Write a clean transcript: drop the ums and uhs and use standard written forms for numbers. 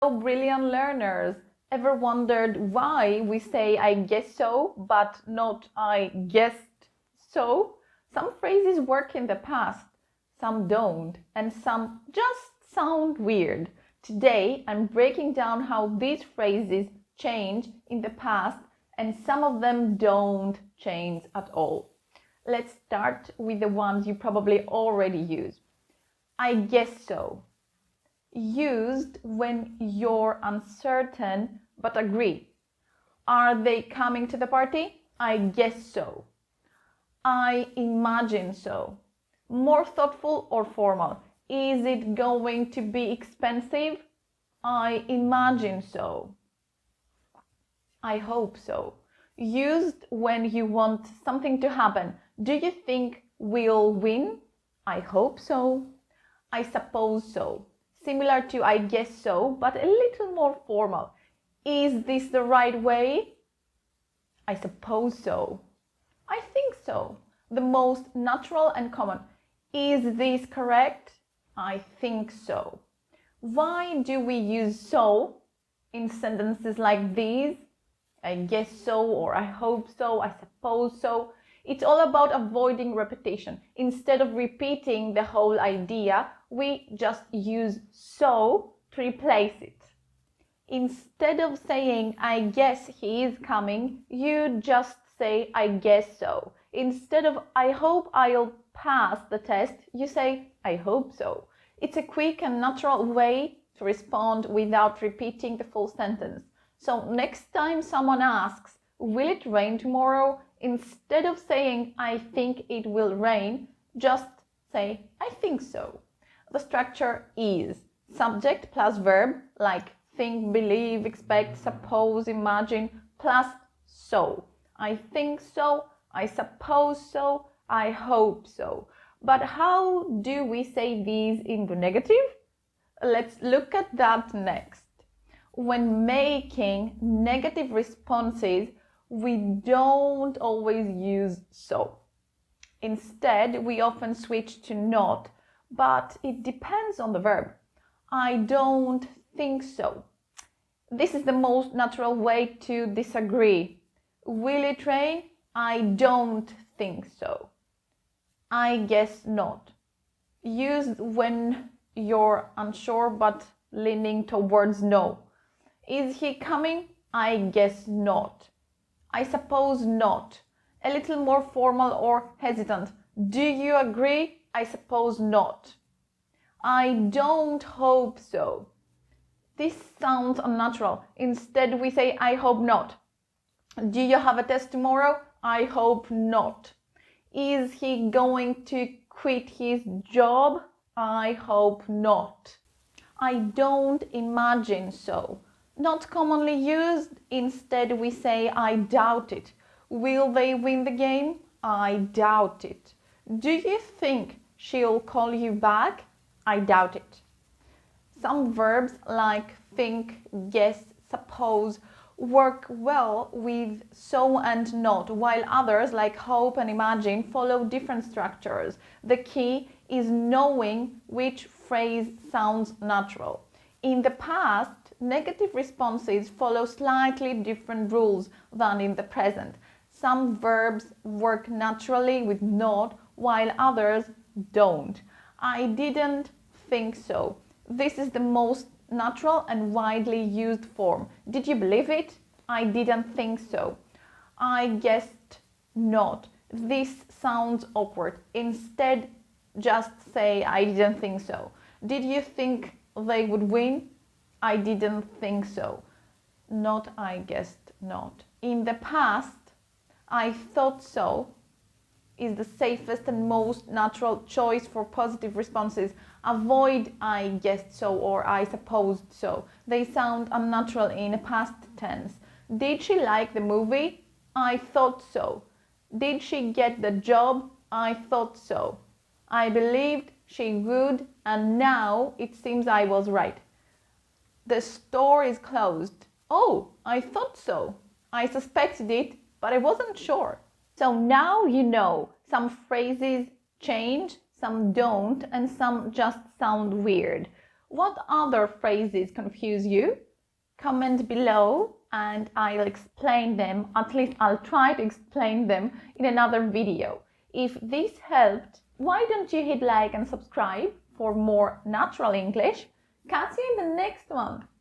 So, brilliant learners, ever wondered why we say I guess so, but not I guessed so? Some phrases work in the past, some don't, and some just sound weird. Today, I'm breaking down how these phrases change in the past, and some of them don't change at all. Let's start with the ones you probably already use. I guess so. Used when you're uncertain but agree. Are they coming to the party? I guess so. I imagine so. More thoughtful or formal? Is it going to be expensive? I imagine so. I hope so. Used when you want something to happen. Do you think we'll win? I hope so. I suppose so. Similar to I guess so, but a little more formal. Is this the right way? I suppose so. I think so. The most natural and common. Is this correct? I think so. Why do we use so in sentences like these? I guess so, or I hope so, I suppose so. It's all about avoiding repetition. Instead of repeating the whole idea, we just use so to replace it. Instead of saying, I guess he is coming, you just say, I guess so. Instead of, I hope I'll pass the test, you say, I hope so. It's a quick and natural way to respond without repeating the full sentence. So next time someone asks, will it rain tomorrow? Instead of saying, I think it will rain, just say, I think so. The structure is subject plus verb, like think, believe, expect, suppose, imagine, plus so. I think so, I suppose so, I hope so. But how do we say these in the negative? Let's look at that next. When making negative responses, we don't always use so. Instead, we often switch to not, but it depends on the verb. I don't think so. This is the most natural way to disagree. Will it rain? I don't think so. I guess not. Used when you're unsure but leaning towards no. Is he coming? I guess not. I suppose not. A little more formal or hesitant. Do you agree? I suppose not. I don't hope so. This sounds unnatural. Instead, we say, I hope not. Do you have a test tomorrow? I hope not. Is he going to quit his job? I hope not. I don't imagine so. Not commonly used. Instead, we say, I doubt it. Will they win the game? I doubt it. Do you think she'll call you back? I doubt it. Some verbs like think, guess, suppose work well with so and not, while others like hope and imagine follow different structures. The key is knowing which phrase sounds natural. In the past, negative responses follow slightly different rules than in the present. Some verbs work naturally with not, while others don't. I didn't think so. This is the most natural and widely used form. Did you believe it? I didn't think so. I guessed not. This sounds awkward. Instead, just say, I didn't think so. Did you think they would win? I didn't think so. Not I guessed not. In the past, I thought so is the safest and most natural choice for positive responses. Avoid I guessed so or I supposed so. They sound unnatural in a past tense. Did she like the movie? I thought so. Did she get the job? I thought so. I believed she would, and now it seems I was right. The store is closed. Oh, I thought so. I suspected it, but I wasn't sure. So now you know some phrases change, some don't, and some just sound weird. What other phrases confuse you? Comment below and I'll explain them. At least I'll try to explain them in another video. If this helped, why don't you hit like and subscribe for more natural English? Catch you in the next one.